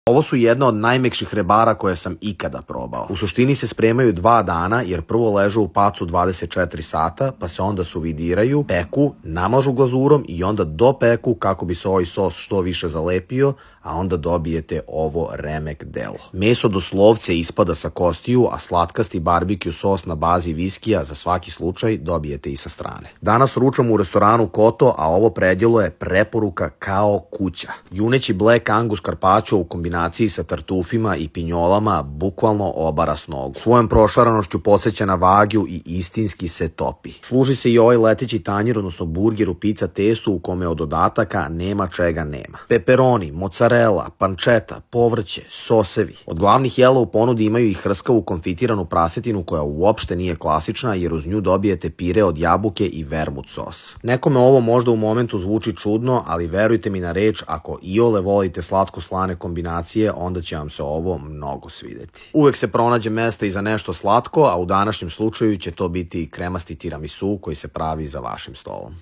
Ovo su jedna od najmekših rebara koje sam ikada probao. U suštini se spremaju 2 dana jer prvo ležu u pacu 24 sata, pa se onda suvidiraju, peku, namažu glazurom i onda dopeku kako bi se ovaj sos što više zalepio, a onda dobijete ovo remek delo. Meso doslovce ispada sa kostiju, a slatkasti barbekju sos na bazi viskija za svaki slučaj dobijete i sa strane. Danas ručam u restoranu Koto, a ovo predjelo je preporuka kao kuća. Juneći Black Angus Carpaccio u kombinaciji sa tartufima i pinjolama bukvalno obara s nogu. Svojom prošaranošću podsjeća na Wagyu i istinski se topi. Služi se i ovaj leteći tanjir, odnosno burger u pizza testu u kome od dodataka nema čega nema. Peperoni, mozzarella, pancetta, povrće, sosevi. Od glavnih jela u ponudi imaju i hrskavu konfitiranu prasetinu koja uopšte nije klasična jer uz nju dobijete pire od jabuke i vermut sos. Nekome ovo možda u momentu zvuči čudno, ali verujte mi na reč, ako iole volite slatko-slane kombinacije, onda će vam se ovo mnogo svideti. Uvek se pronađe mesta i za nešto slatko, a u današnjem slučaju će to biti kremasti tiramisu koji se pravi za vašim stolom.